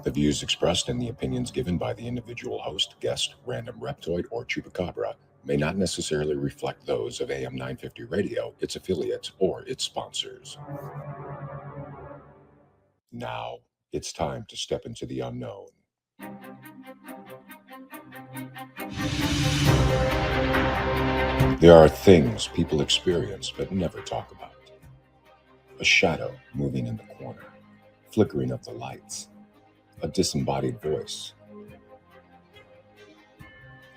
The views expressed and the opinions given by the individual host, guest, random reptoid, or chupacabra may not necessarily reflect those of AM 950 Radio, its affiliates, or its sponsors. Now, it's time to step into the unknown. There are things people experience but never talk about. A shadow moving in the corner, flickering of the lights, a disembodied voice.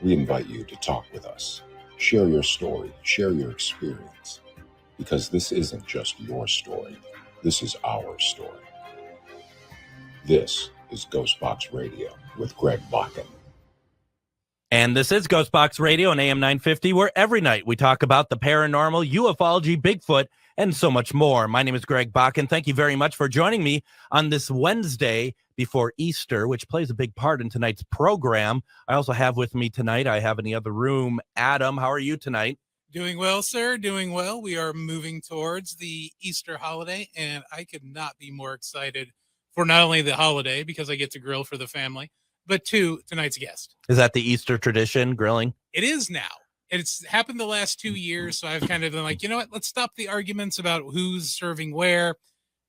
We invite you to talk with us. Share your story, share your experience, because this isn't just your story. This is our story. This is GhostBox Radio with Greg Bakun. And this is GhostBox Radio on AM 950, where every night we talk about the paranormal, ufology, Bigfoot, and so much more. My name is Greg Bakun. Thank you very much for joining me on this Wednesday before Easter, which plays a big part in tonight's program. I also have with me tonight, I have in the other room, Adam. How are you tonight? Doing well, sir. Doing well. We are moving towards the Easter holiday, and I could not be more excited for not only the holiday, because I get to grill for the family, but tonight's guest. Is that the Easter tradition, grilling? It is now. It's happened the last 2 years, so I've kind of been like, you know what? Let's stop the arguments about who's serving where.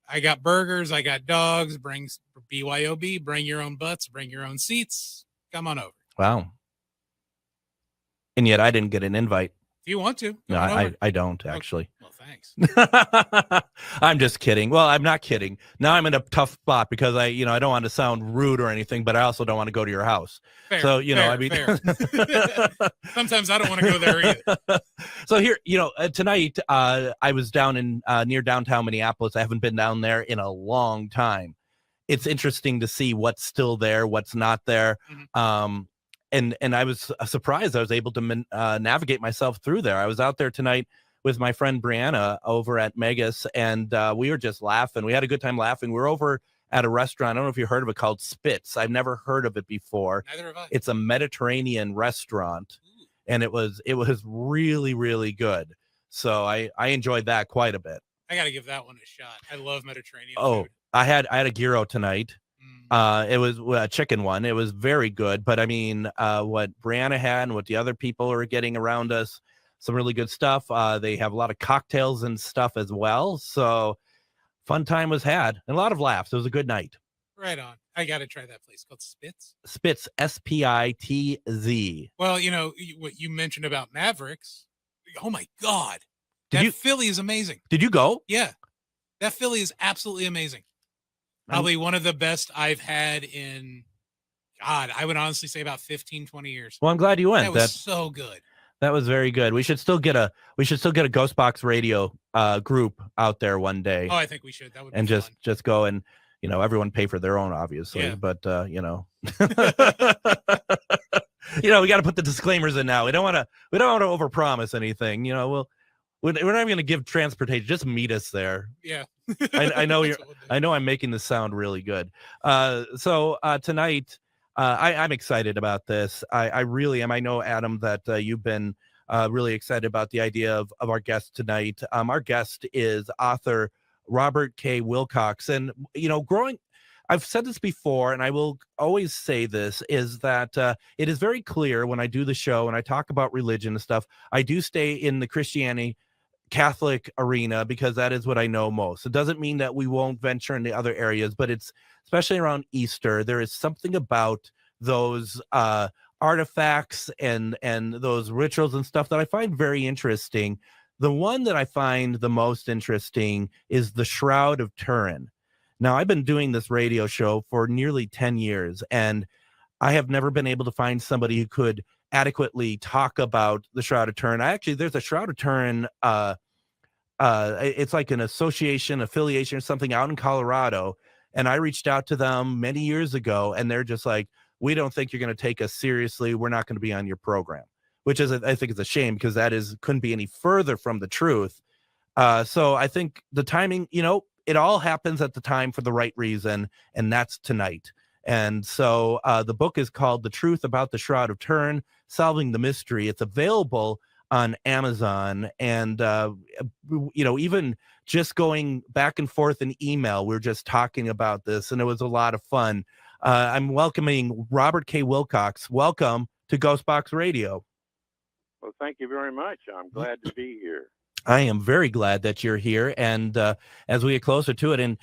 I got burgers. I got dogs. Bring BYOB. Bring your own butts. Bring your own seats. Come on over. Wow. And yet I didn't get an invite. If you want to. No, I don't, actually. Okay. Well, thanks. I'm just kidding. Well, I'm not kidding. Now I'm in a tough spot because I don't want to sound rude or anything, but I also don't want to go to your house. Fair, so, I mean, sometimes I don't want to go there either. So here, tonight I was down in near downtown Minneapolis. I haven't been down there in a long time. It's interesting to see what's still there, what's not there. Mm-hmm. And I was surprised I was able to navigate myself through there. I was out there tonight with my friend Brianna over at Megas, and we were just laughing. We had a good time laughing. We were over at a restaurant. I don't know if you heard of it, called Spitz. I've never heard of it before. Neither have I. It's a Mediterranean restaurant. Ooh. And it was really, really good. So I enjoyed that quite a bit. I got to give that one a shot. I love Mediterranean food. I had a gyro tonight. It was a chicken one. It was very good. But I mean, what Brianna had and what the other people are getting around us, some really good stuff. They have a lot of cocktails and stuff as well. So fun time was had and a lot of laughs. It was a good night. Right on. I got to try that place called Spitz. Spitz, S-P-I-T-Z. Well, what you mentioned about Mavericks. Oh, my God. Philly is amazing. Did you go? Yeah. That Philly is absolutely amazing. Probably one of the best I've had in, God, I would honestly say about 15, 20 years. Well, I'm glad you went. That was so good. That was very good. We should still get a GhostBox Radio group out there one day. Oh, I think we should. That would be fun. just go and, everyone pay for their own, obviously. Yeah. But, we got to put the disclaimers in now. We don't want to overpromise anything. We're not even going to give transportation. Just meet us there. Yeah. I know I know I'm making this sound really good. So tonight, I'm excited about this. I really am. I know, Adam, that you've been really excited about the idea of our guest tonight. Our guest is author Robert K. Wilcox. And, I've said this before, and I will always say this, is that it is very clear when I do the show and I talk about religion and stuff, I do stay in the Christianity Catholic arena because that is what I know most. It doesn't mean that we won't venture into other areas, but it's especially around Easter. There is something about those artifacts and those rituals and stuff that I find very interesting. The one that I find the most interesting is the Shroud of Turin. Now, I've been doing this radio show for nearly 10 years, and I have never been able to find somebody who could adequately talk about the Shroud of Turin. There's a Shroud of Turin, it's like an affiliation or something out in Colorado, and I reached out to them many years ago, and they're just like, we don't think you're going to take us seriously. We're not going to be on your program, which is, I think, is a shame because couldn't be any further from the truth. So I think the timing, it all happens at the time for the right reason, and that's tonight. And so the book is called The Truth About the Shroud of Turin, Solving the Mystery. It's available on Amazon. And, even just going back and forth in email, we were just talking about this, and it was a lot of fun. I'm welcoming Robert K. Wilcox. Welcome to GhostBox Radio. Well, thank you very much. I'm glad to be here. I am very glad that you're here, and as we get closer to it, and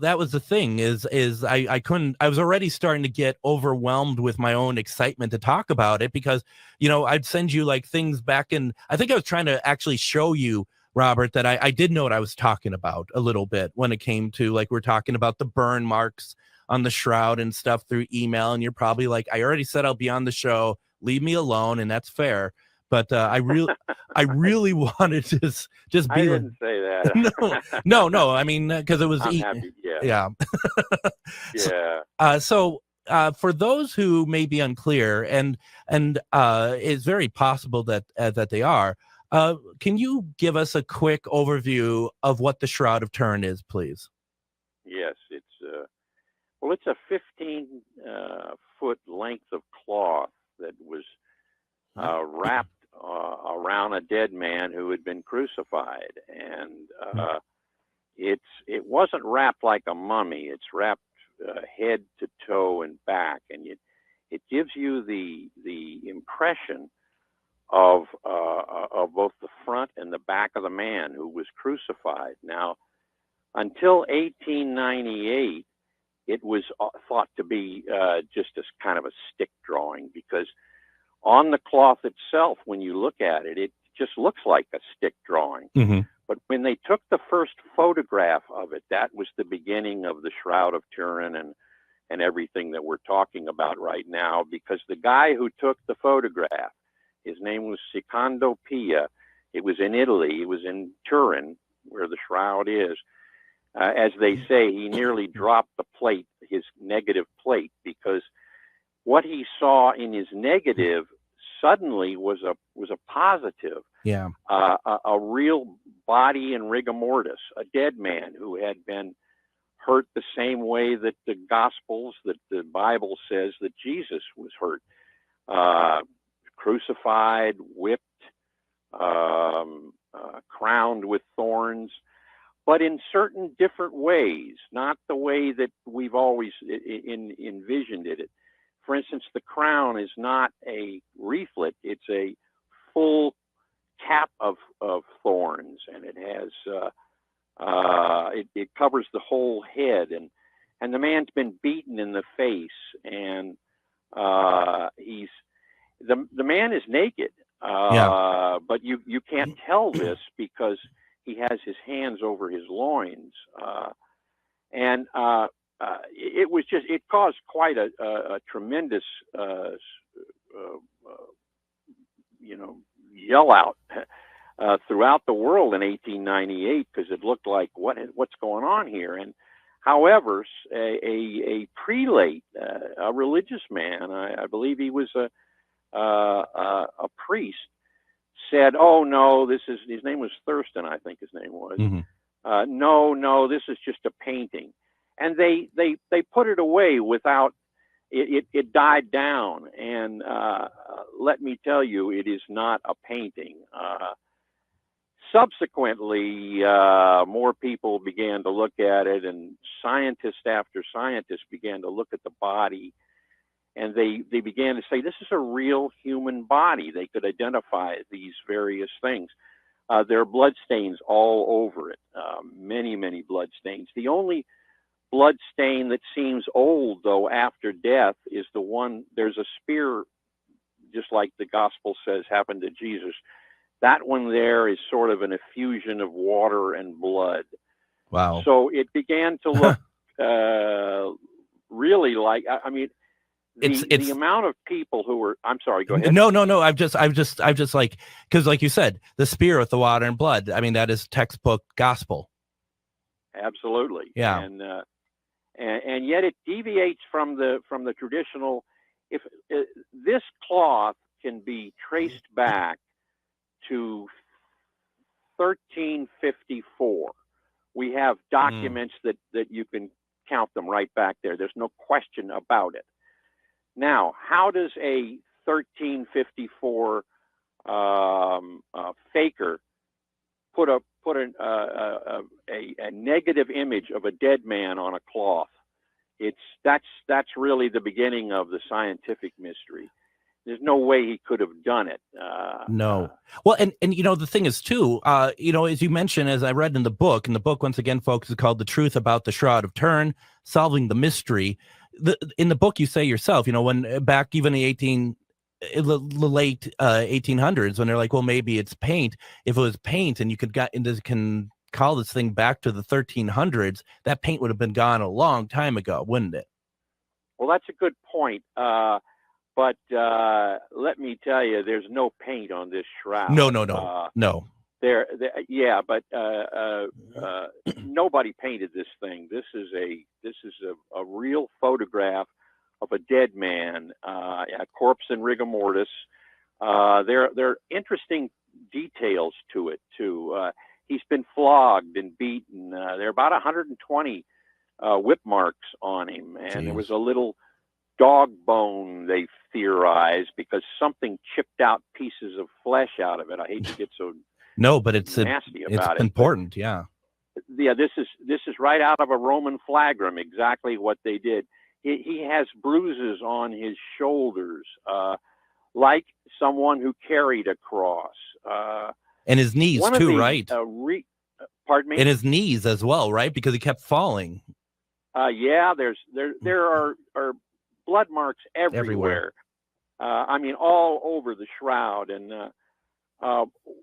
that was the thing is I was already starting to get overwhelmed with my own excitement to talk about it, because I'd send you like things back, and I think I was trying to actually show you, Robert, that I did know what I was talking about a little bit when it came to, like, we're talking about the burn marks on the shroud and stuff through email, and you're probably like, I already said I'll be on the show, leave me alone, and that's fair. But I really wanted to just be. I didn't say that. No. I mean, because it was. I'm happy. Yeah. Yeah. So for those who may be unclear, and it's very possible that they are, can you give us a quick overview of what the Shroud of Turin is, please? Yes, it's a 15-foot length of cloth that was wrapped around a dead man who had been crucified, and it wasn't wrapped like a mummy. It's wrapped head to toe and back, and it gives you the impression of both the front and the back of the man who was crucified. Now, until 1898, it was thought to be just as kind of a stick drawing, because on the cloth itself, when you look at it, it just looks like a stick drawing. Mm-hmm. But when they took the first photograph of it, that was the beginning of the Shroud of Turin and everything that we're talking about right now, because the guy who took the photograph, his name was Secondo Pia. It was in Italy. It was in Turin, where the shroud is. As they say, he nearly dropped the plate, his negative plate, because what he saw in his negative suddenly was a positive. Yeah. A real body in rigor mortis, a dead man who had been hurt the same way that the Gospels, that the Bible says that Jesus was hurt, crucified, whipped, crowned with thorns, but in certain different ways, not the way that we've always envisioned it. For instance, the crown is not a wreathlet, it's a full cap of thorns, and it has it covers the whole head, and the man's been beaten in the face, and the man is naked, but you can't tell this because he has his hands over his loins, and it caused quite a tremendous yell out throughout the world in 1898, because it looked like what's going on here. And however, a prelate, a religious man, I believe he was a priest, said, "Oh no, his name was Thurston, I think his name was. Mm-hmm. No, this is just a painting." And they put it away without it died down. And let me tell you, it is not a painting. Subsequently, more people began to look at it, and scientist after scientist began to look at the body, and they began to say, this is a real human body. They could identify these various things. There are blood stains all over it, many blood stains. The only blood stain that seems old, though, after death is the one, there's a spear, just like the gospel says happened to Jesus. That one there is sort of an effusion of water and blood. Wow. So it began to look really like, I mean, the amount of people who were, I'm sorry, go ahead. No. I've just like, because like you said, the spear with the water and blood, I mean, that is textbook gospel. Absolutely. Yeah. And yet it deviates from the traditional. If this cloth can be traced back to 1354, we have documents that you can count them right back there. There's no question about it. Now, how does a 1354 faker put a negative image of a dead man on a cloth? that's really the beginning of the scientific mystery. There's no way he could have done it. No. Well, and the thing is too, as you mentioned, as I read in the book, once again, folks, is called The Truth About the Shroud of Turin, Solving the Mystery. In the book, you say yourself, when back even in the late 1800s, when they're like, well, maybe it's paint. If it was paint and you can call this thing back to the 1300s, that paint would have been gone a long time ago, wouldn't it? Well, that's a good point. But let me tell you, there's no paint on this shroud. No. But nobody painted this thing. This is a real photograph of a dead man, a corpse in rigor mortis. There are interesting details to it too. He's been flogged and beaten. There are about 120 whip marks on him, and Jeez. There was a little dog bone, they theorized, because something chipped out pieces of flesh out of it. I hate to get so but it's nasty about it. Important, yeah. Yeah, this is right out of a Roman flagrum, exactly what they did. He has bruises on his shoulders, like someone who carried a cross. And his knees too, right? Pardon me? And his knees as well, right? Because he kept falling. There are blood marks everywhere. All over the shroud. And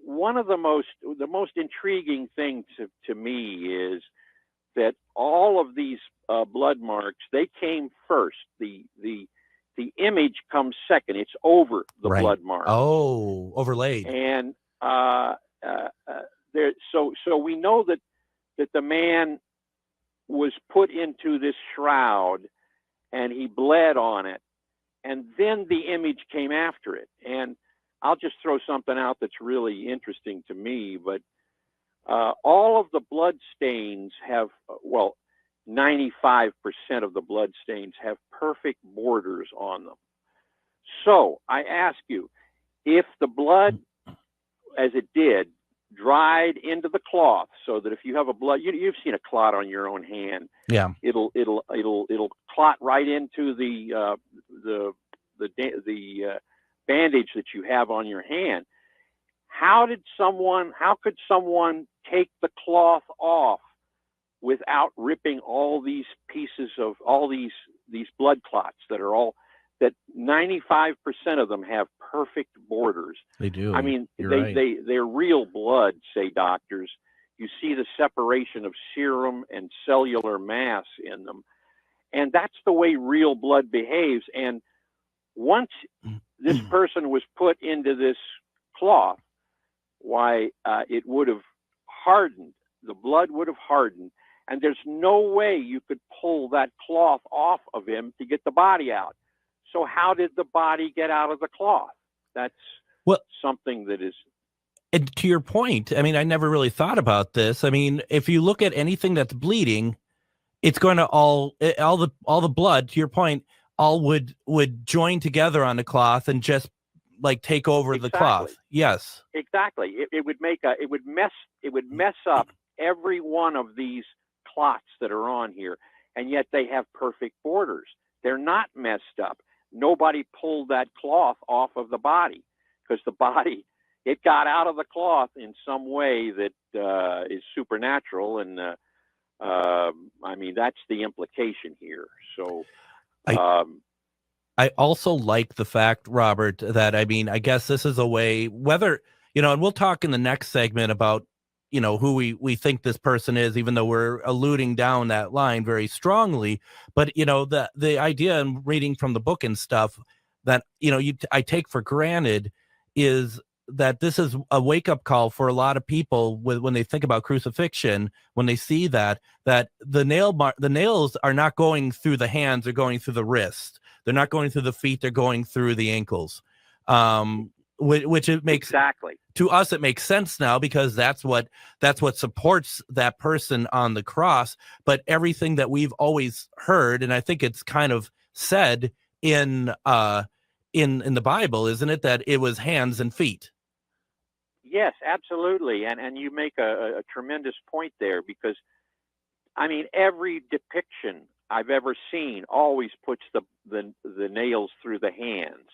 one of the most intriguing things to me is that all of these blood marks, they came first. The image comes second. It's over the blood mark. Oh, overlaid. And so we know that the man was put into this shroud and he bled on it, and then the image came after it. And I'll just throw something out that's really interesting to me, but all of the blood stains have, 95% of the blood stains have perfect borders on them. So I ask you, if the blood, as it did, dried into the cloth, so that if you have a blood, you've seen a clot on your own hand. Yeah. It'll clot right into the bandage that you have on your hand. How could someone take the cloth off without ripping all these pieces of all these blood clots that 95% of them have perfect borders? They do. They're real blood, say doctors. You see the separation of serum and cellular mass in them. And that's the way real blood behaves. And once this person was put into this cloth, it would have hardened. The blood would have hardened. And there's no way you could pull that cloth off of him to get the body out. So how did the body get out of the cloth? That's something that is. And to your point, I never really thought about this. If you look at anything that's bleeding, it's going to all the blood, to your point, all would join together on the cloth and just like take over the cloth. Yes. Exactly. It would mess up every one of these clots that are on here, and yet they have perfect borders. They're not messed up. Nobody pulled that cloth off of the body, because the body, it got out of the cloth in some way that is supernatural. And that's the implication here. So I also like the fact, Robert, that I guess this is a way, whether, and we'll talk in the next segment about, who we think this person is, even though we're alluding down that line very strongly. But, the idea in reading from the book and stuff that, I take for granted is that this is a wake-up call for a lot of people when they think about crucifixion, when they see that the nails are not going through the hands, they're going through the wrist. They're not going through the feet, they're going through the ankles. Which it makes, exactly, to us it makes sense now, because that's what supports that person on the cross. But everything that we've always heard, and I think it's kind of said in the Bible, isn't it, that it was hands and feet? Yes, absolutely. And you make a tremendous point there, because every depiction, I've ever seen always puts the nails through the hands,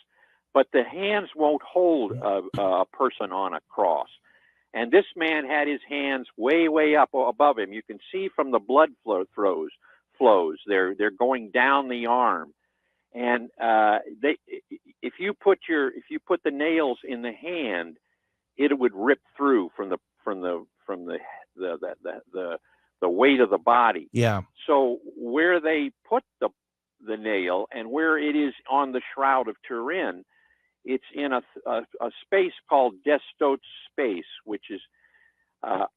but the hands won't hold a person on a cross. And this man had his hands way up above him. You can see from the blood flows. They're going down the arm, and if you put the nails in the hand, it would rip through from the weight of the body. Yeah. So where they put the nail and where it is on the Shroud of Turin, it's in a space called Destote's space, which is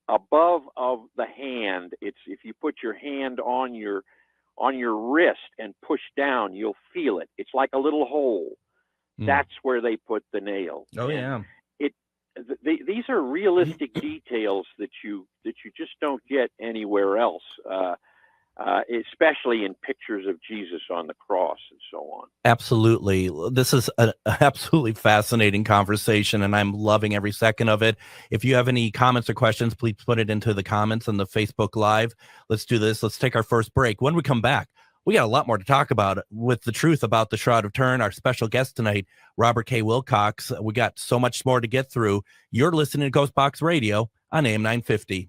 above of the hand. It's if you put your hand on your wrist and push down, you'll feel it. It's like a little hole. That's where they put the nail. Oh, and yeah. These are realistic details that you just don't get anywhere else, especially in pictures of Jesus on the cross and so on. Absolutely. This is an absolutely fascinating conversation, and I'm loving every second of it. If you have any comments or questions, please put it into the comments on the Facebook Live. Let's do this. Let's take our first break. When we come back, we got a lot more to talk about with the truth about the Shroud of Turin. Our special guest tonight, Robert K. Wilcox. We got so much more to get through. You're listening to GhostBox Radio on AM 950.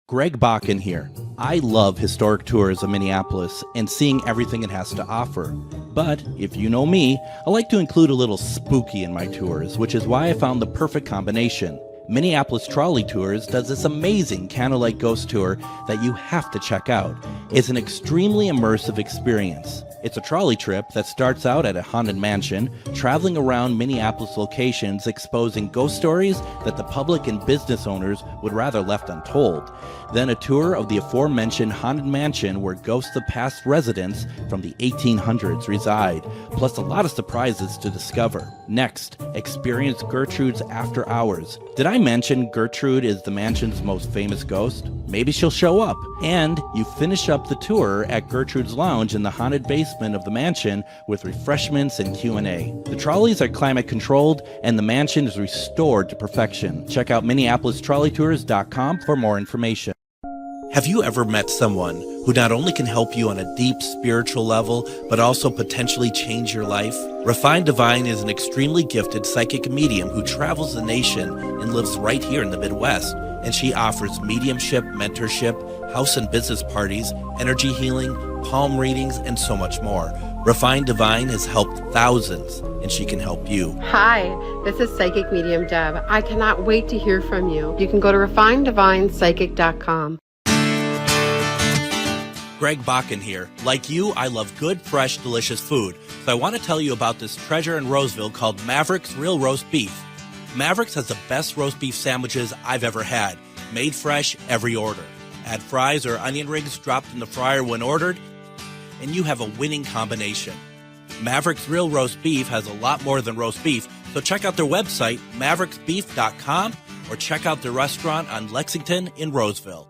Greg Bakun here. I love historic tours of Minneapolis and seeing everything it has to offer. But if you know me, I like to include a little spooky in my tours, which is why I found the perfect combination. Minneapolis Trolley Tours does this amazing candlelight ghost tour that you have to check out. It's an extremely immersive experience. It's a trolley trip that starts out at a haunted mansion, traveling around Minneapolis locations exposing ghost stories that the public and business owners would rather left untold. Then a tour of the aforementioned haunted mansion where ghosts of past residents from the 1800s reside, plus a lot of surprises to discover. Next, experience Gertrude's After Hours. Did I mention Gertrude is the mansion's most famous ghost? Maybe she'll show up. And you finish up the tour at Gertrude's Lounge in the haunted basement of the mansion with refreshments and Q&A. The trolleys are climate controlled and the mansion is restored to perfection. Check out MinneapolisTrolleyTours.com for more information. Have you ever met someone who not only can help you on a deep spiritual level, but also potentially change your life? Refined Divine is an extremely gifted psychic medium who travels the nation and lives right here in the Midwest. And she offers mediumship, mentorship, house and business parties, energy healing, palm readings, and so much more. Refined Divine has helped thousands, and she can help you. Hi, this is Psychic Medium Deb. I cannot wait to hear from you. You can go to refineddivinepsychic.com. Greg Bakun here. Like you, I love good, fresh, delicious food. So I want to tell you about this treasure in Roseville called Maverick's Real Roast Beef. Maverick's has the best roast beef sandwiches I've ever had. Made fresh, every order. Add fries or onion rings dropped in the fryer when ordered, and you have a winning combination. Maverick's Real Roast Beef has a lot more than roast beef, so check out their website, mavericksbeef.com, or check out their restaurant on Lexington in Roseville.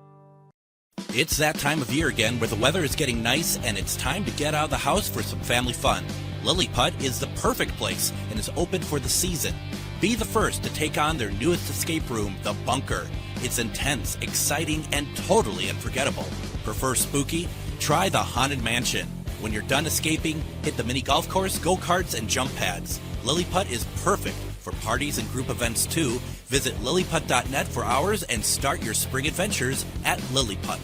It's that time of year again where the weather is getting nice and it's time to get out of the house for some family fun. Lily Putt is the perfect place and is open for the season. Be the first to take on their newest escape room, The Bunker. It's intense, exciting, and totally unforgettable. Prefer spooky? Try the Haunted Mansion. When you're done escaping, hit the mini golf course, go-karts, and jump pads. Lily Putt is perfect for parties and group events too. Visit lilyputt.net for hours and start your spring adventures at Lilyputt.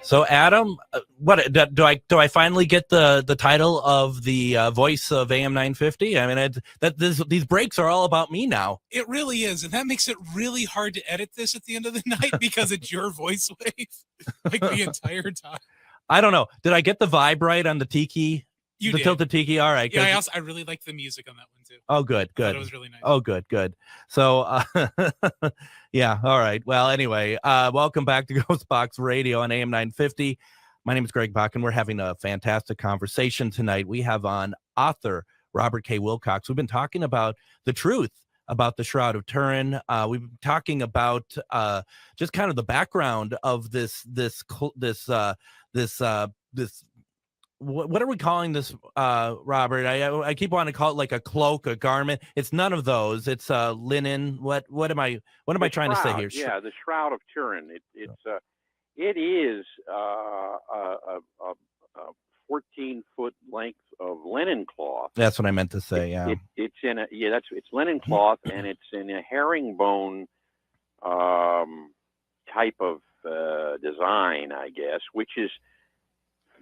So Adam, what do I finally get the title of the voice of AM 950? I mean, these breaks are all about me now. It really is, and that makes it really hard to edit this at the end of the night because it's your voice wave like the entire time. I don't know. Did I get the vibe right on the tiki? You the did. Tilted Tiki. All right. Yeah, I really like the music on that one too. Oh, good. It was really nice. Oh, good. So, yeah. All right. Well, anyway, welcome back to GhostBox Radio on AM 950. My name is Greg Bakun. We're having a fantastic conversation tonight. We have on author Robert K. Wilcox. We've been talking about the truth about the Shroud of Turin. We've been talking about just kind of the background of this what are we calling this, Robert? I keep wanting to call it like a cloak, a garment. It's none of those. It's linen. What am I trying to say here? Yeah, the Shroud of Turin. It is a 14-foot length of linen cloth. That's what I meant to say. Yeah, it's linen cloth, and it's in a herringbone type of design, I guess, which is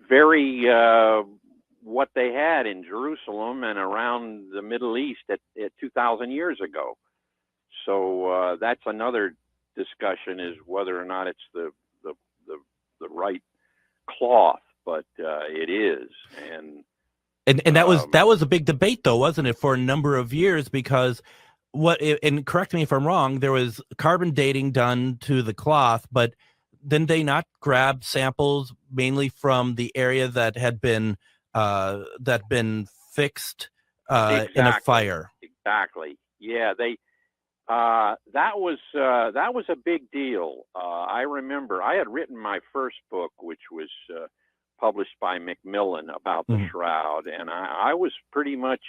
very what they had in Jerusalem and around the Middle East at 2,000 years ago. So that's another discussion, is whether or not it's the right cloth, but it is. And that was a big debate, though, wasn't it, for a number of years? Because and correct me if I'm wrong, there was carbon dating done to the cloth, but didn't they not grab samples mainly from the area that had been fixed in a fire? Exactly. Yeah, that was a big deal. I remember I had written my first book, which was published by Macmillan, about the Shroud, and I was pretty much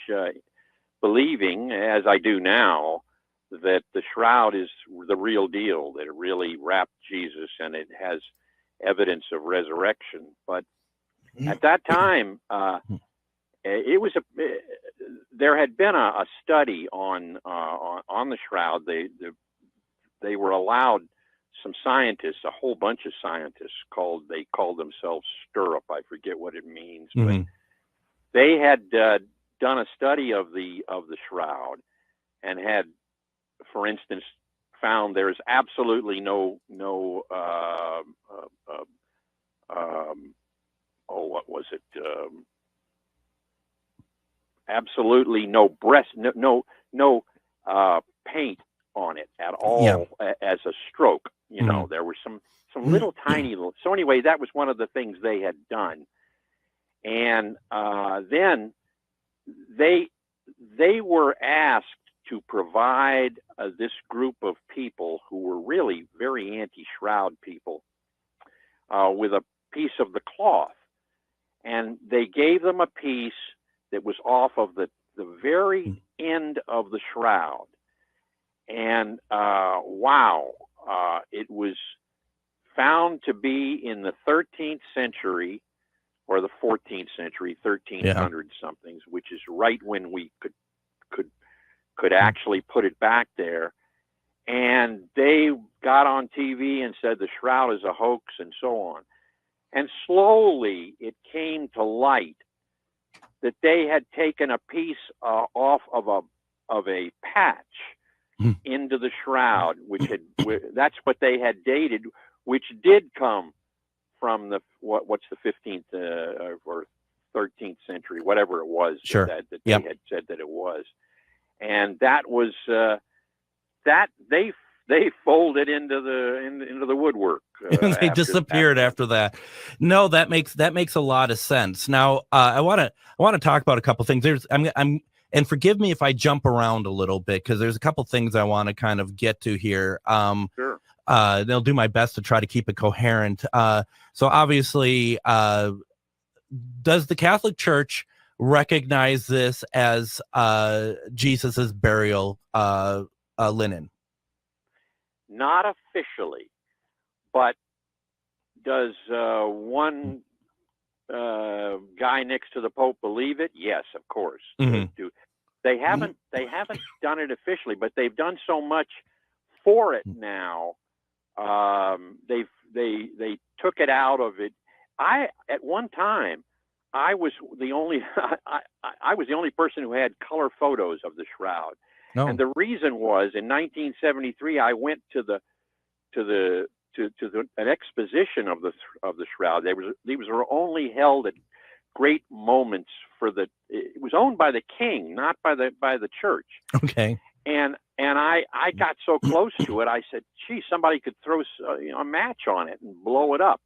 believing, as I do now, that the Shroud is the real deal, that it really wrapped Jesus and it has evidence of resurrection. But at that time, there had been a study on the Shroud. They were allowed some scientists, a whole bunch of scientists, they called themselves Stirrup. I forget what it means, but they had done a study of the Shroud and had, for instance, found there's absolutely no what was it? Absolutely no no paint on it at all as a stroke. You know, there were some little tiny little. So anyway, that was one of the things they had done, and then they were asked to provide this group of people who were really very anti-Shroud people with a piece of the cloth, and they gave them a piece that was off of the very end of the Shroud, and it was found to be in the 13th century or the 14th century, 1300 somethings, which is right when we could actually put it back there. And they got on TV and said the Shroud is a hoax and so on. And slowly it came to light that they had taken a piece off of a patch into the Shroud, that's what they had dated, which did come from what's the 15th or 13th century, whatever it was that they had said that it was. And that was that they folded into the woodwork. They disappeared after that. No, that makes a lot of sense. Now, I want to talk about a couple things. And forgive me if I jump around a little bit, because there's a couple things I want to kind of get to here. Sure. They'll do my best to try to keep it coherent. So obviously, does the Catholic Church recognize this as Jesus's burial linen? Not officially, but does one guy next to the Pope believe it? Yes, of course. They do. They haven't done it officially, but they've done so much for it now. They took it out of it. At one time I was the only I was the only person who had color photos of the Shroud. No. And the reason was, in 1973 I went to an exposition of the Shroud. These were only held at great moments it was owned by the king, not by the church. Okay. And I got so close to it, I said, gee, somebody could throw a match on it and blow it up.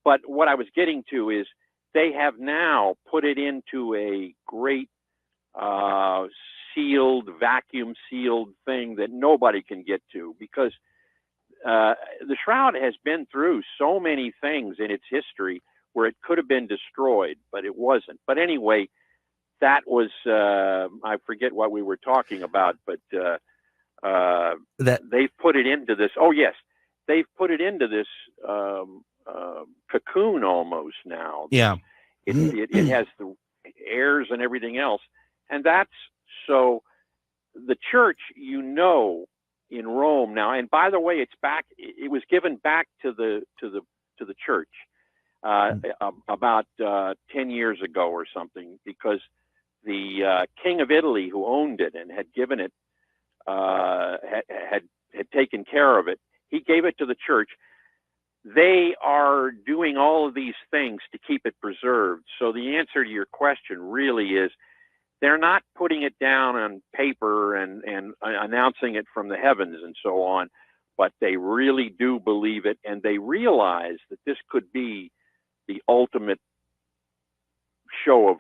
But what I was getting to is they have now put it into a great vacuum sealed thing that nobody can get to, because the Shroud has been through so many things in its history where it could have been destroyed, but it wasn't. But anyway, that was, I forget what we were talking about, but they've put it into this. Oh, yes. They've put it into this cocoon almost now. Yeah. It has the airs and everything else. And that's so the church, in Rome now, and by the way, it was given back to the church about 10 years ago or something, because the King of Italy, who owned it and had given it, had taken care of it. He gave it to the church. They are doing all of these things to keep it preserved. So the answer to your question really is, they're not putting it down on paper and announcing it from the heavens and so on, but they really do believe it, and they realize that this could be the ultimate show of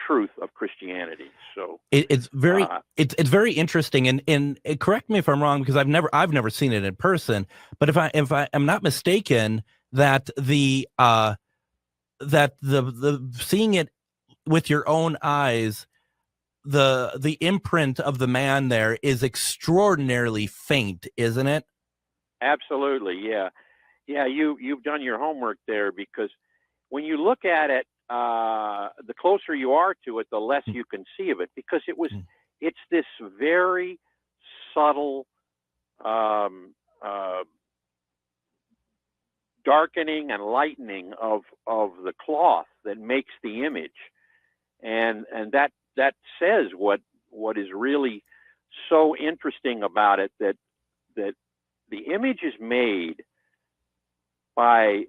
truth of Christianity. So it's very it's very interesting, and correct me if I'm wrong, because I've never seen it in person, but if I am not mistaken, that the seeing it with your own eyes, the imprint of the man there is extraordinarily faint, isn't it? Absolutely, yeah. You've done your homework there, because when you look at it, the closer you are to it, the less you can see of it, because it's this very subtle darkening and lightening of the cloth that makes the image. And that says what is really so interesting about it, that the image is made by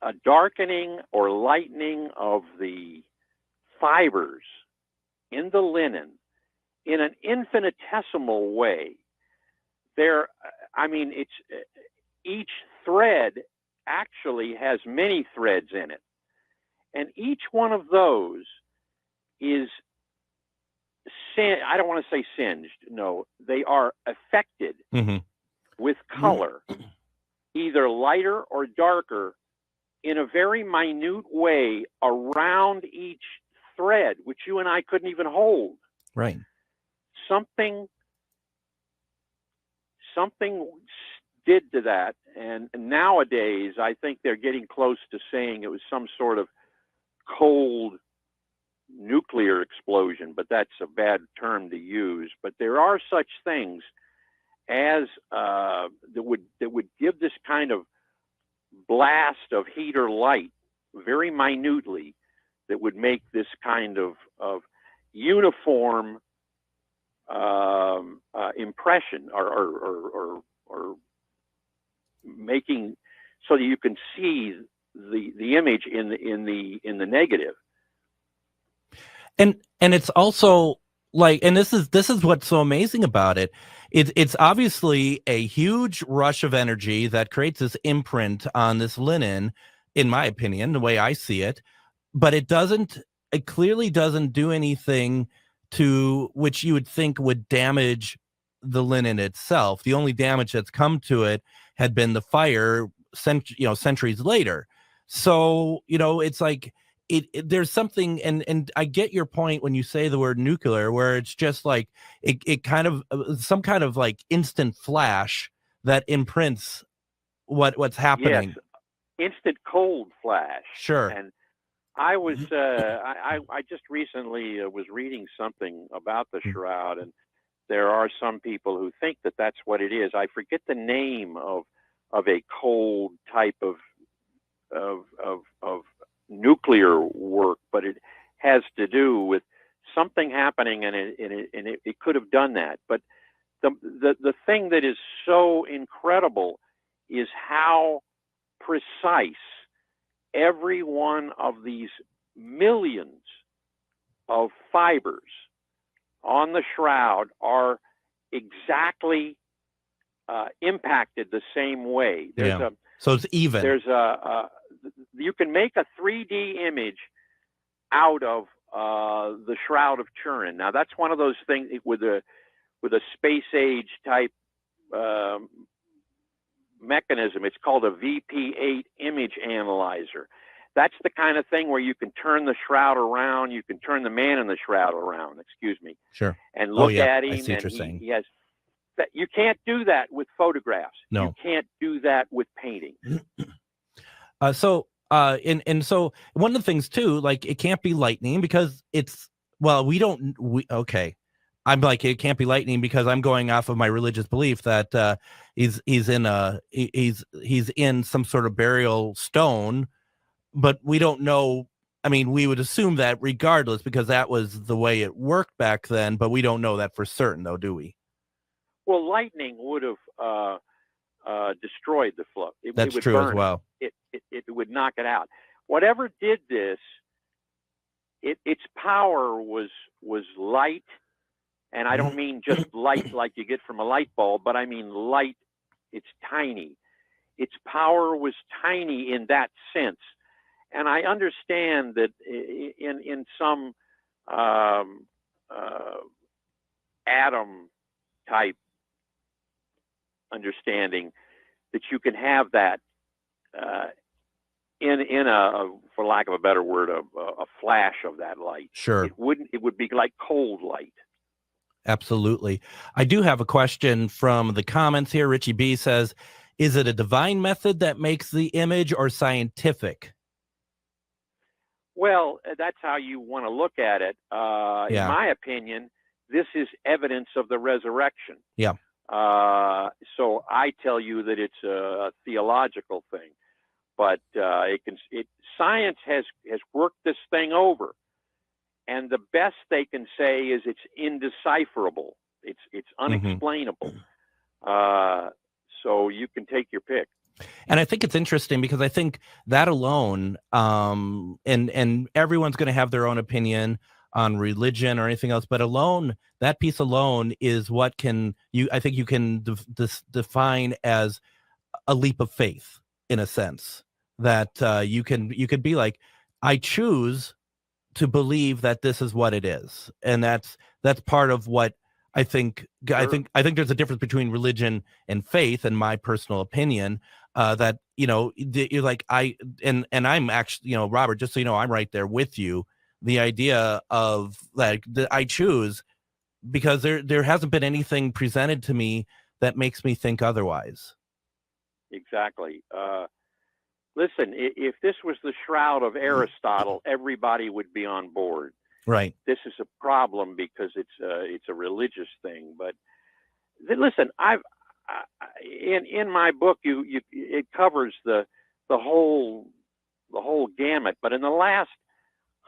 a darkening or lightening of the fibers in the linen in an infinitesimal way. It's each thread actually has many threads in it. And each one of those is, I don't want to say singed. No, they are affected with color, either lighter or darker, in a very minute way around each thread, which you and I couldn't even hold. Right. Something did to that. And nowadays, I think they're getting close to saying it was some sort of cold nuclear explosion, but that's a bad term to use. But there are such things as that would give this kind of blast of heat or light very minutely, that would make this kind of uniform impression, or making so that you can see the image in the negative. And it's also like, and this is what's so amazing about it. It's obviously a huge rush of energy that creates this imprint on this linen, in my opinion, the way I see it. But it clearly doesn't do anything to which you would think would damage the linen itself. The only damage that's come to it had been the fire, centuries later. So, it's like there's something, and I get your point when you say the word nuclear, where it's just like it kind of some kind of like instant flash that imprints what's happening. Yes, instant cold flash. Sure. And I was I just recently was reading something about the shroud, and there are some people who think that that's what it is. I forget the name of a cold type of nuclear work, but it has to do with something happening, and it could have done that. But the thing that is so incredible is how precise every one of these millions of fibers on the shroud are exactly impacted the same way. So it's even. You can make a 3D image out of the Shroud of Turin. Now that's one of those things with a space age type mechanism. It's called a VP8 image analyzer. That's the kind of thing where you can turn the shroud around, you can turn the man in the shroud around, Sure. and look at I him, see what you're and saying. he has that. You can't do that with photographs. No. You can't do that with painting. So one of the things too, like it can't be lightning because okay. I'm like, it can't be lightning because I'm going off of my religious belief that he's in some sort of burial stone, but we don't know. I mean, we would assume that regardless because that was the way it worked back then, but we don't know that for certain though, do we? Well, lightning would have destroyed the flow. That's it would true burn as well. It would knock it out. Whatever did this, its power was light, and I don't mean just light like you get from a light bulb, but I mean light. It's tiny. Its power was tiny in that sense, and I understand that in some atom type understanding that you can have that in a, for lack of a better word, a flash of that light. Sure. It would be like cold light. Absolutely. I do have a question from the comments here. Richie B says, is it a divine method that makes the image or scientific? Well, that's how you want to look at it. In my opinion, this is evidence of the resurrection. Yeah. So I tell you that it's a theological thing, but science has worked this thing over, and the best they can say is it's indecipherable. It's unexplainable. So you can take your pick. And I think it's interesting because I think that alone, and everyone's going to have their own opinion on religion or anything else, but alone, that piece alone is what I think you can define as a leap of faith in a sense that you could be like, I choose to believe that this is what it is. And that's part of what I think. Sure. I think there's a difference between religion and faith, in my personal opinion, that, you're like, and I'm actually, Robert, just so you know, I'm right there with you. The idea of like that I choose because there hasn't been anything presented to me that makes me think otherwise. Exactly. Listen, if this was the Shroud of Aristotle, everybody would be on board. Right. This is a problem because it's a religious thing. But listen, in my book, it covers the whole gamut. But in the last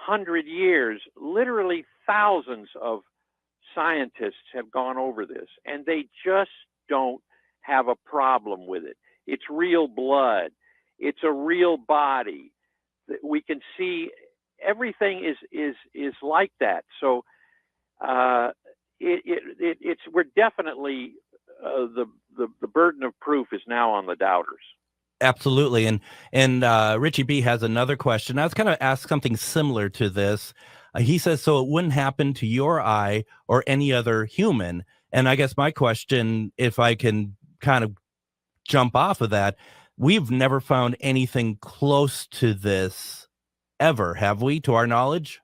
100 years, literally thousands of scientists have gone over this, and they just don't have a problem with it. It's real blood. It's a real body. We can see everything is like that. So we're definitely the burden of proof is now on the doubters. Absolutely. And Richie B has another question. I was kind of asked something similar to this. He says, so it wouldn't happen to your eye or any other human. And I guess my question, if I can kind of jump off of that, we've never found anything close to this ever, have we, to our knowledge?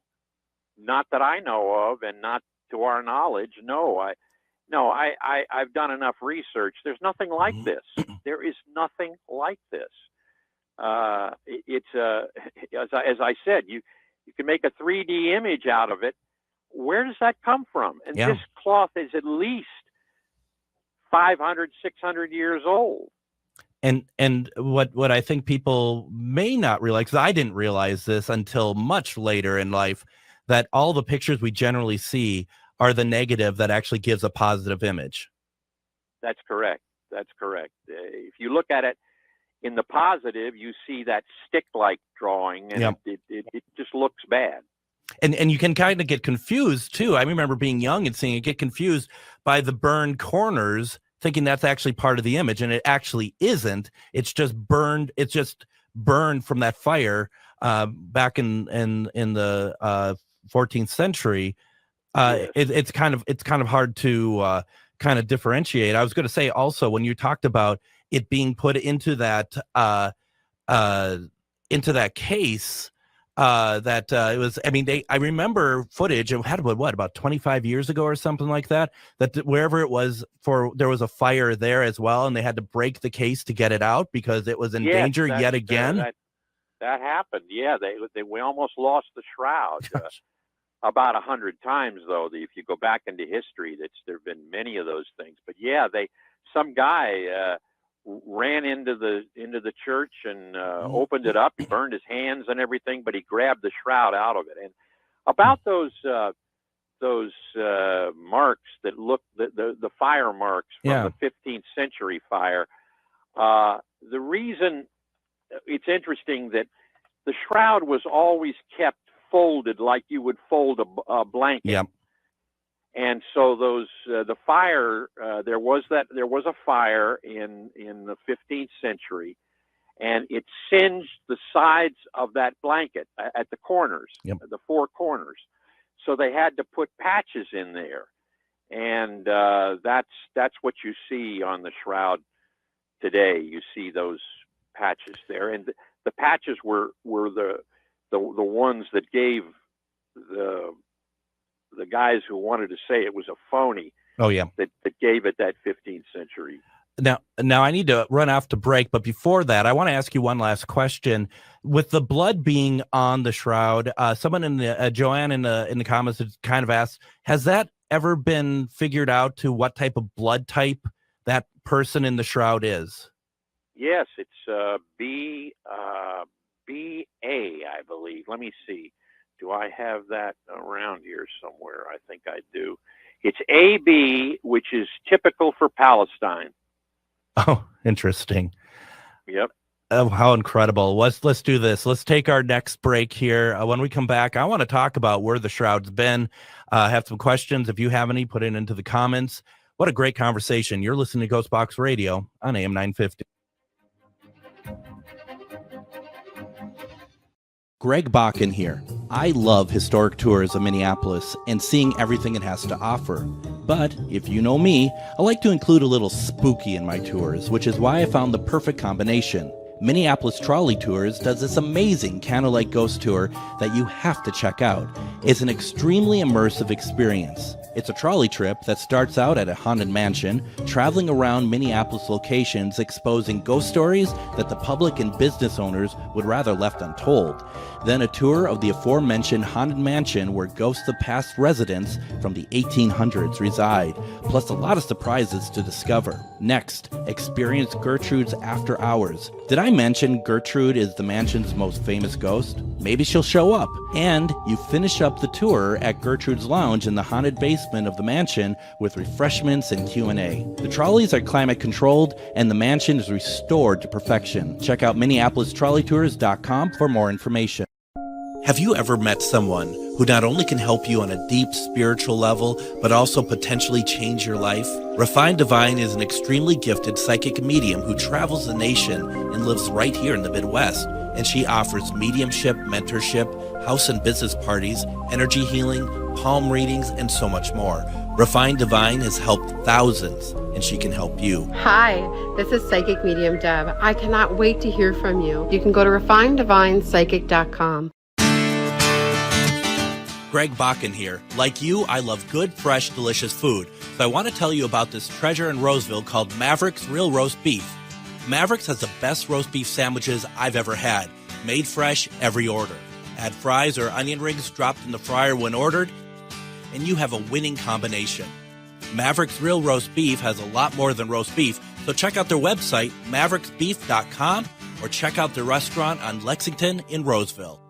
Not that I know of, and not to our knowledge. No, I've done enough research. There's nothing like this. There is nothing like this. It's as I said, you can make a 3D image out of it. Where does that come from? And this cloth is at least 500, 600 years old. And what I think people may not realize, because I didn't realize this until much later in life, that all the pictures we generally see are the negative that actually gives a positive image. That's correct. That's correct. If you look at it in the positive, you see that stick-like drawing, and it just looks bad. And you can kind of get confused too. I remember being young and seeing it, get confused by the burned corners, thinking that's actually part of the image, and it actually isn't. It's just burned. It's just burned from that fire back in the 14th century. Yes. It's kind of hard to kind of differentiate. I was going to say also, when you talked about it being put into that case. It was, I mean, I remember footage, it had about 25 years ago or something like that, wherever it was, there was a fire there as well, and they had to break the case to get it out because it was in danger yet again. That happened. Yeah, we almost lost the Shroud about 100 times, though. If you go back into history, there have been many of those things. But yeah, some guy ran into the church and opened it up. He burned his hands and everything, but he grabbed the Shroud out of it. And about those marks that look, the fire marks from the 15th century fire, the reason it's interesting that the Shroud was always kept folded like you would fold a blanket. Yep. And so the fire, there was a fire in the 15th century, and it singed the sides of that blanket at the corners, the four corners. So they had to put patches in there, and that's what you see on the Shroud today. You see those patches there, and the patches were the ones that gave the guys who wanted to say it was a phony. Oh yeah, that gave it that 15th century. Now I need to run off to break, but before that, I want to ask you one last question. With the blood being on the Shroud, someone in the Joanne in the comments kind of asked, has that ever been figured out to what type of blood type that person in the Shroud is? Yes, it's B A, I believe. Let me see. Do I have that around here somewhere? I think I do. It's AB, which is typical for Palestine. Oh, interesting. Yep. Oh, how incredible. Let's do this. Let's take our next break here. When we come back, I want to talk about where the Shroud's been. Have some questions. If you have any, put it into the comments. What a great conversation. You're listening to GhostBox Radio on AM 950. Greg Bakun here. I love historic tours of Minneapolis and seeing everything it has to offer. But if you know me, I like to include a little spooky in my tours, which is why I found the perfect combination. Minneapolis Trolley Tours does this amazing candlelight ghost tour that you have to check out. It's an extremely immersive experience. It's a trolley trip that starts out at a haunted mansion, traveling around Minneapolis locations exposing ghost stories that the public and business owners would rather left untold. Then a tour of the aforementioned haunted mansion where ghosts of past residents from the 1800s reside, plus a lot of surprises to discover. Next, experience Gertrude's After Hours. Did I mention Gertrude is the mansion's most famous ghost? Maybe she'll show up. And you finish up the tour at Gertrude's Lounge in the haunted basement of the mansion with refreshments and Q&A. The trolleys are climate controlled and the mansion is restored to perfection. Check out MinneapolisTrolleyTours.com for more information. Have you ever met someone who not only can help you on a deep spiritual level, but also potentially change your life? Refined Divine is an extremely gifted psychic medium who travels the nation and lives right here in the Midwest. And she offers mediumship, mentorship, house and business parties, energy healing, palm readings, and so much more. Refined Divine has helped thousands, and she can help you. Hi, this is Psychic Medium Deb. I cannot wait to hear from you. You can go to refineddivinepsychic.com. Greg Bakun here. Like you, I love good, fresh, delicious food. So I want to tell you about this treasure in Roseville called Maverick's Real Roast Beef. Maverick's has the best roast beef sandwiches I've ever had. Made fresh every order. Add fries or onion rings dropped in the fryer when ordered, and you have a winning combination. Maverick's Real Roast Beef has a lot more than roast beef, so check out their website, mavericksbeef.com, or check out their restaurant on Lexington in Roseville.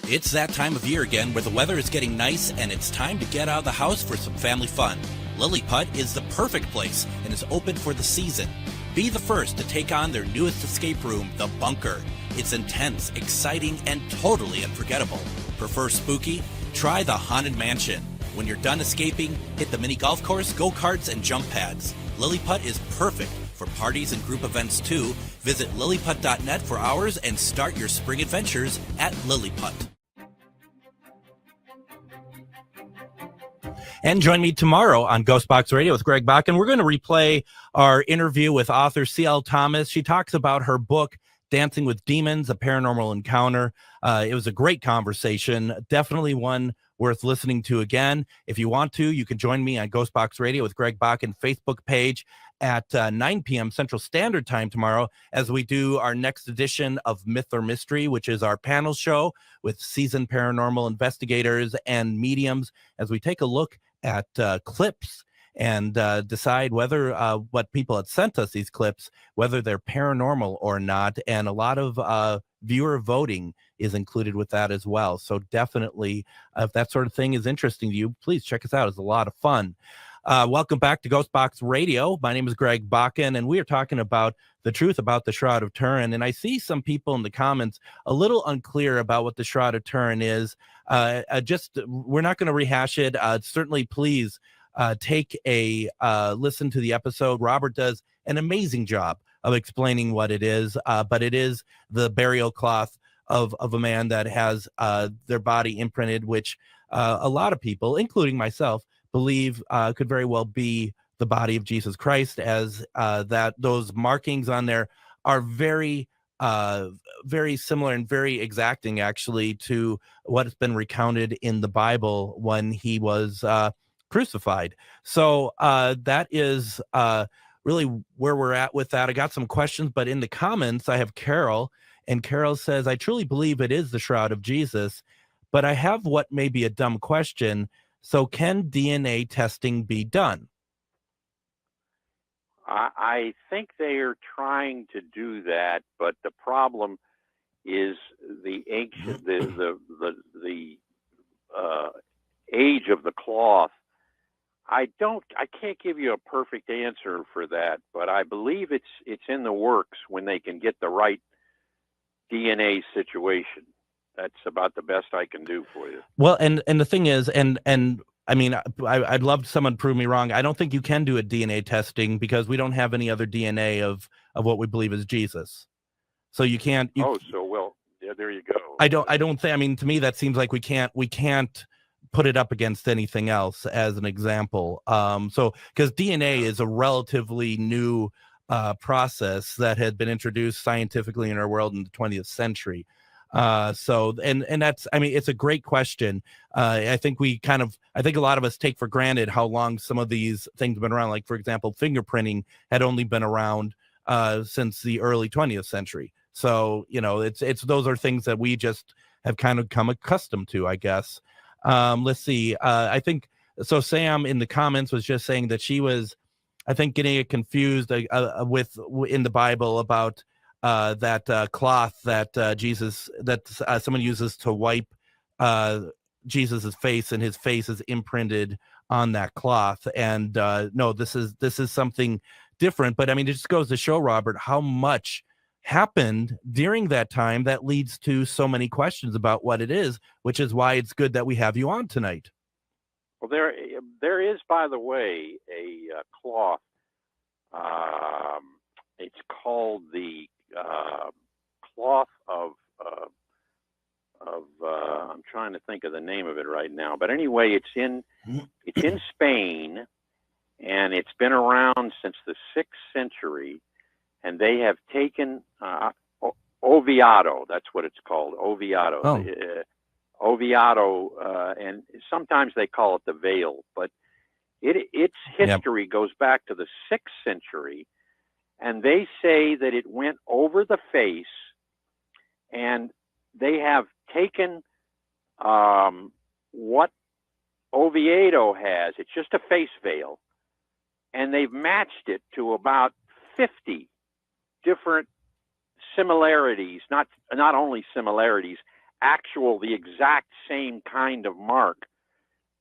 It's that time of year again where the weather is getting nice and it's time to get out of the house for some family fun. Lilliput is the perfect place and is open for the season. Be the first to take on their newest escape room, The Bunker. It's intense, exciting, and totally unforgettable. Prefer spooky? Try the Haunted Mansion. When you're done escaping, hit the mini golf course, go-karts, and jump pads. Lilliput is perfect for parties and group events too. Visit lilliput.net for hours and start your spring adventures at Lilliput. And join me tomorrow on GhostBox Radio with Greg Bakun. We're going to replay our interview with author C.L. Thomas. She talks about her book, Dancing with Demons, A Paranormal Encounter. It was a great conversation, definitely one worth listening to again. If you want to, you can join me on GhostBox Radio with Greg Bakun Facebook page at 9 p.m. Central Standard Time tomorrow as we do our next edition of Myth or Mystery, which is our panel show with seasoned paranormal investigators and mediums as we take a look at clips and decide whether what people had sent us, these clips, whether they're paranormal or not. And a lot of viewer voting is included with that as well. So definitely, if that sort of thing is interesting to you, please check us out. It's a lot of fun. Welcome back to GhostBox Radio. My name is Greg Bakun, and we are talking about the truth about the Shroud of Turin. And I see some people in the comments a little unclear about what the Shroud of Turin is. We're not going to rehash it. Certainly, please take a listen to the episode. Robert does an amazing job of explaining what it is, but it is the burial cloth of a man that has their body imprinted, which a lot of people, including myself, believe could very well be the body of Jesus Christ, as that those markings on there are very similar and very exacting, actually, to what has been recounted in the Bible when he was crucified. So that is really where we're at with that. I got some questions, but in the comments, I have Carol, and Carol says, I truly believe it is the Shroud of Jesus, but I have what may be a dumb question. So can DNA testing be done? I think they are trying to do that, but the problem is the ancient, the age of the cloth. I can't give you a perfect answer for that, but I believe it's in the works when they can get the right DNA situation. That's about the best I can do for you. Well, and the thing is, and I mean, I'd love someone to prove me wrong. I don't think you can do a DNA testing because we don't have any other DNA of what we believe is Jesus. So you can't. Yeah, there you go. I don't think. I mean, to me, that seems like we can't put it up against anything else as an example. So because DNA is a relatively new process that had been introduced scientifically in our world in the 20th century. So that's, I mean, it's a great question. I think a lot of us take for granted how long some of these things have been around. Like, for example, fingerprinting had only been around since the early 20th century. So, it's those are things that we just have kind of come accustomed to, I guess. Let's see. I think so. Sam in the comments was just saying that she was, I think, getting it confused with in the Bible about that cloth that someone uses to wipe Jesus's face, and his face is imprinted on that cloth. And no, this is something different. But I mean, it just goes to show, Robert, how much happened during that time that leads to so many questions about what it is, which is why it's good that we have you on tonight. Well, there is, by the way, a cloth. It's called the cloth of I'm trying to think of the name of it right now, but anyway, it's in Spain, and it's been around since the 6th century, and they have taken Oviedo. That's what it's called, Oviedo. Oh. Oviedo, and sometimes they call it the veil, but its history goes back to the 6th century. And they say that it went over the face, and they have taken what Oviedo has. It's just a face veil, and they've matched it to about 50 different similarities, not only similarities, the exact same kind of mark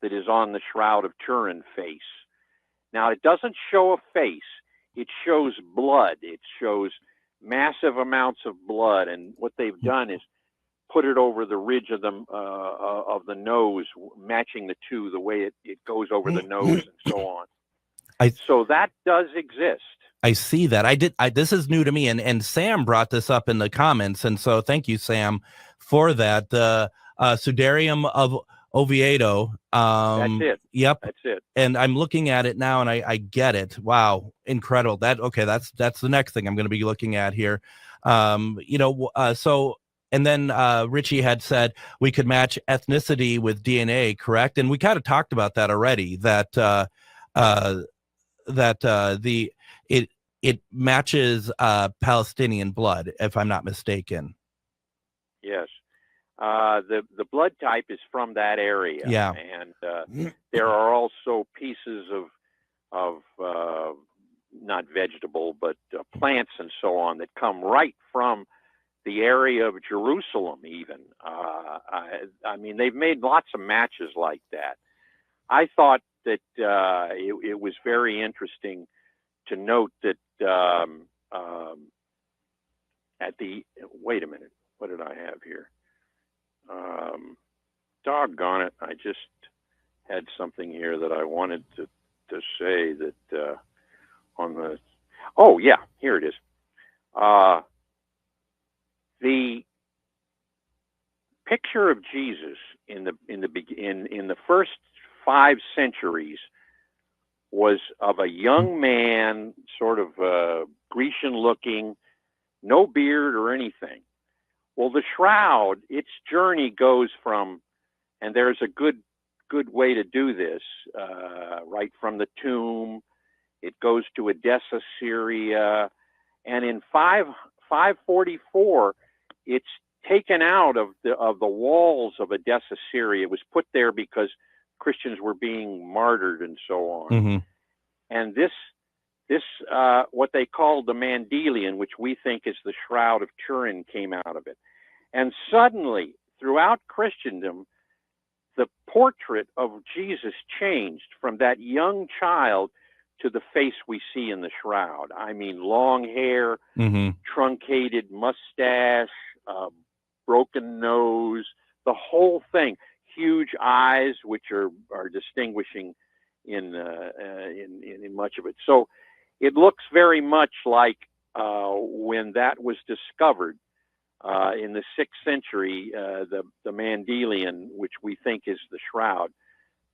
that is on the Shroud of Turin face. Now, it doesn't show a face. It shows blood. It shows massive amounts of blood, and what they've done is put it over the ridge of the nose, matching the two, the way it goes over the nose and so on. So that does exist. I see that. This is new to me, and Sam brought this up in the comments, and so thank you, Sam, for that. The Sudarium of Oviedo. That's it. Yep. That's it. And I'm looking at it now, and I get it. Wow, incredible. That's the next thing I'm going to be looking at here. So. And then Richie had said we could match ethnicity with DNA, correct? And we kind of talked about that already. It matches Palestinian blood, if I'm not mistaken. Yes. The blood type is from that area. Yeah. And there are also pieces of not vegetable, but plants and so on that come right from the area of Jerusalem even. I mean, they've made lots of matches like that. I thought that it was very interesting to note that wait a minute, what did I have here? Doggone it, I just had something here that I wanted to say that here it is. The picture of Jesus in the first 5 centuries was of a young man, sort of Grecian-looking, no beard or anything. Well, the shroud, its journey goes from, and there's a good way to do this, right from the tomb. It goes to Edessa, Syria, and in 544. It's taken out of the walls of Edessa, Syria. It was put there because Christians were being martyred and so on. Mm-hmm. And this what they called the Mandelion, which we think is the Shroud of Turin, came out of it. And suddenly, throughout Christendom, the portrait of Jesus changed from that young child to the face we see in the shroud. I mean, long hair, mm-hmm. truncated mustache, broken nose, the whole thing. Huge eyes, which are distinguishing in much of it. So it looks very much like when that was discovered in the 6th century, the Mandelion, which we think is the shroud,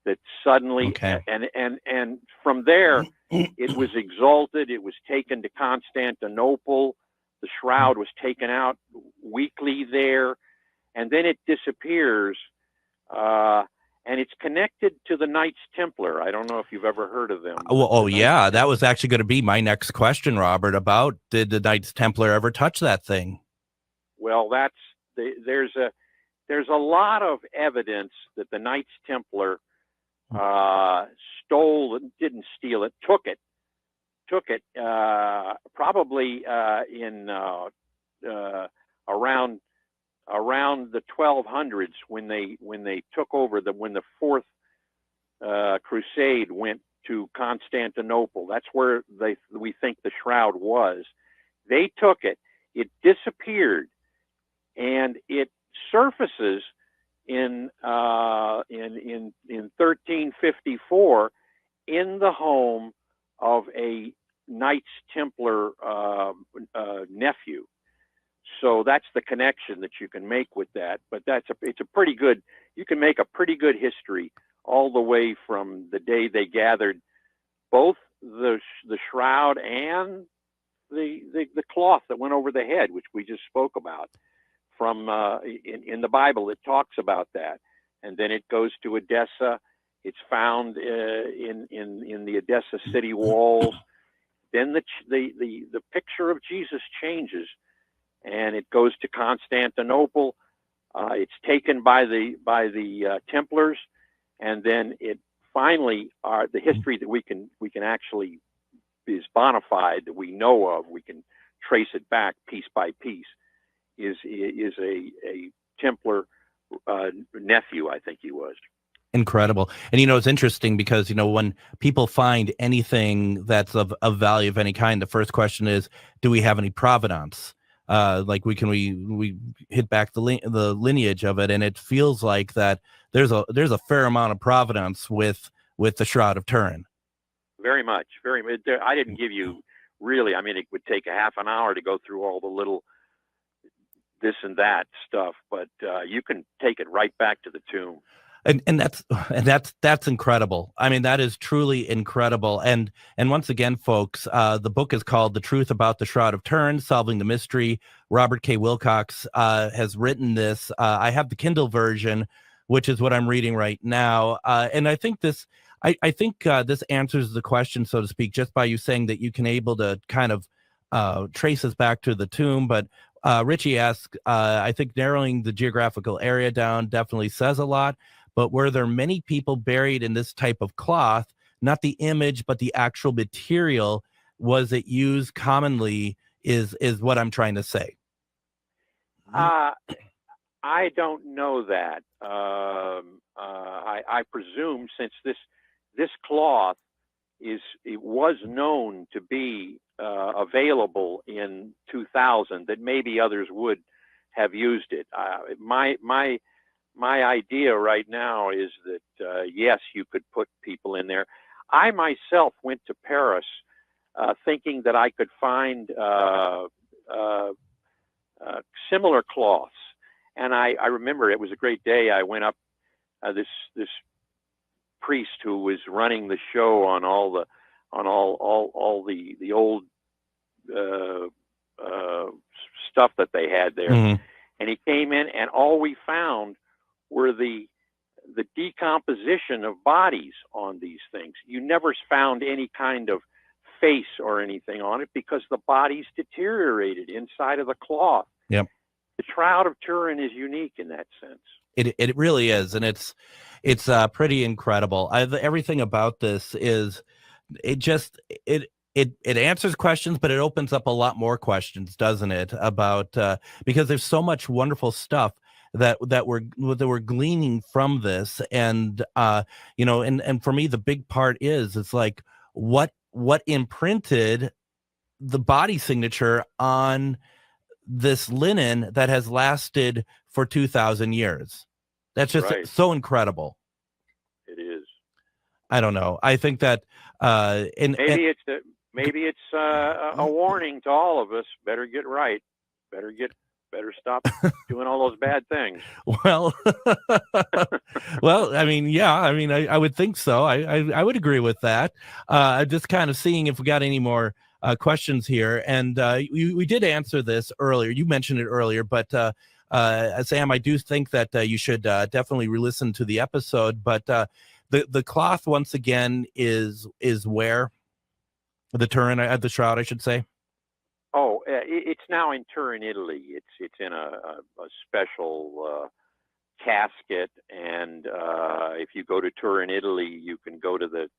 that suddenly, okay. and from there, it was exalted. It was taken to Constantinople. The shroud was taken out weekly there, and then it disappears. And it's connected to the Knights Templar. I don't know if you've ever heard of them. Yeah, that was actually going to be my next question, Robert, about did the Knights Templar ever touch that thing? Well, there's a lot of evidence that the Knights Templar didn't steal it, took it probably in around the 1200s when they took over when the 4th crusade went to Constantinople. That's where we think the shroud was. They took it, it disappeared, and it surfaces in 1354 in the home of a Knights Templar nephew. So that's the connection that you can make with that. But you can make a pretty good history all the way from the day they gathered both the shroud and the cloth that went over the head, which we just spoke about. From in the Bible, it talks about that, and then it goes to Edessa. It's found in the Edessa city walls. Then the picture of Jesus changes, and it goes to Constantinople. It's taken by the Templars, and then it finally the history that we can actually is bona fide that we know of. We can trace it back piece by piece. Is a Templar nephew, I think he was. Incredible. And it's interesting because when people find anything that's of value of any kind, the first question is, do we have any provenance? Like we hit back the lineage of it, and it feels like that there's a fair amount of provenance with the Shroud of Turin. Very much. I didn't give you really. I mean, it would take a half an hour to go through all the little this and that stuff, but you can take it right back to the tomb. And that's incredible. I mean, that is truly incredible. And once again, folks, the book is called The Truth About the Shroud of Turin, Solving the Mystery. Robert K. Wilcox has written this. I have the Kindle version, which is what I'm reading right now. And I think this answers the question, so to speak, just by you saying that you can able to kind of trace us back to the tomb. But Richie asks, I think narrowing the geographical area down definitely says a lot. But were there many people buried in this type of cloth? Not the image, but the actual material. Was it used commonly? Is what I'm trying to say. I don't know that. I presume since this cloth was known to be available in 2000, that maybe others would have used it. My idea right now is that, yes, you could put people in there. I myself went to Paris thinking that I could find similar cloths. And I remember it was a great day. I went up, this priest who was running the show on all the old stuff that they had there. Mm-hmm. And he came in, and all we found were the decomposition of bodies on these things. You never found any kind of face or anything on it because the bodies deteriorated inside of the cloth. Yep. The Shroud of Turin is unique in that sense. It really is, and it's pretty incredible. Everything about this is it answers questions, but it opens up a lot more questions, doesn't it? About because there's so much wonderful stuff that we're gleaning from this, and and for me the big part is it's like what imprinted the body signature on this linen that has lasted for 2,000 years. That's just right. So incredible. It is. I don't know. I think that maybe it's a warning to all of us. Better get right. Better stop doing all those bad things. Well, I mean, yeah, I mean, I would think so. I would agree with that. I'm just kind of seeing if we got any more questions here. And we did answer this earlier. You mentioned it earlier, but Sam, I do think that you should definitely re-listen to the episode. But the cloth, once again, is where? The Turin, the Shroud, I should say. Oh, it's now in Turin, Italy. It's in a special casket, and if you go to Turin, Italy, you can go to the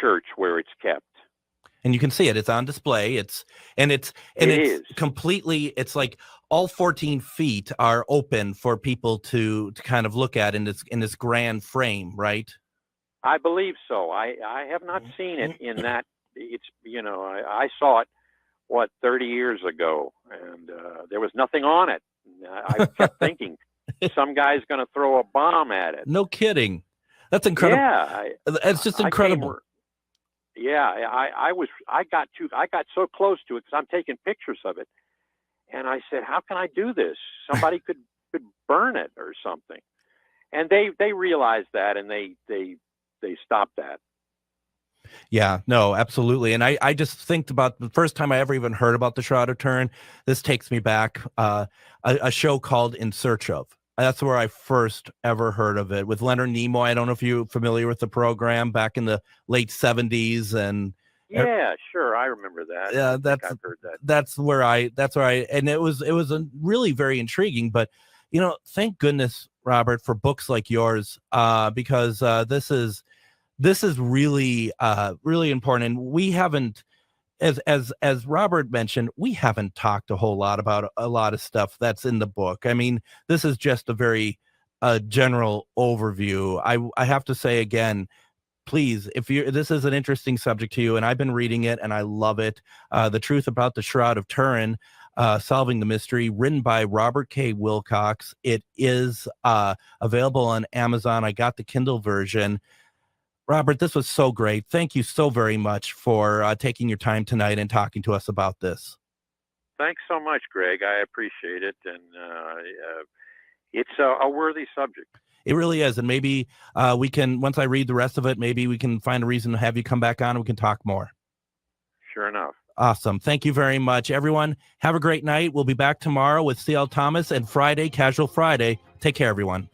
church where it's kept. And you can see it. It's on display. It's completely. It's like all 14 feet are open for people to kind of look at in this grand frame, right? I believe so. I have not seen it in that. It's I saw it 30 years ago, and there was nothing on it. I kept thinking some guy's going to throw a bomb at it. No kidding. That's incredible. Yeah, it's just incredible. I got so close to it because I'm taking pictures of it, and I said, how can I do this? Somebody could burn it or something. And they realized that, and they stopped that. Yeah, no, absolutely. And I just think about the first time I ever even heard about the Shroud of Turin. This takes me back a show called In Search Of. That's where I first ever heard of it, with Leonard Nimoy. I don't know if you're familiar with the program, back in the late 70s. And yeah, sure, I remember that. Yeah, I've heard that. That's where I, and it was a really very intriguing. But thank goodness, Robert, for books like yours, because this is really really important. And we haven't, as Robert mentioned, we haven't talked a whole lot about a lot of stuff that's in the book. I mean, this is just a very general overview. I have to say again, please, if this is an interesting subject to you, and I've been reading it and I love it, The Truth About the Shroud of Turin, Solving the Mystery, written by Robert K. Wilcox. It is available on Amazon. I got the Kindle version. Robert, this was so great. Thank you so very much for taking your time tonight and talking to us about this. Thanks so much, Greg. I appreciate it. And, it's a worthy subject. It really is. And maybe we can, once I read the rest of it, maybe we can find a reason to have you come back on and we can talk more. Sure enough. Awesome. Thank you very much, everyone. Have a great night. We'll be back tomorrow with C.L. Thomas and Friday, Casual Friday. Take care, everyone.